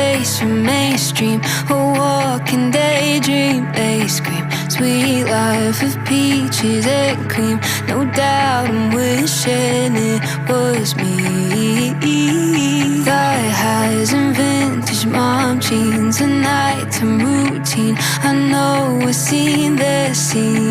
place from mainstream, a walking daydream. They scream, sweet life of peaches and cream. No doubt I'm wishing it was me. Thigh highs and vintage mom jeans, a nighttime routine. I know I've seen the scene.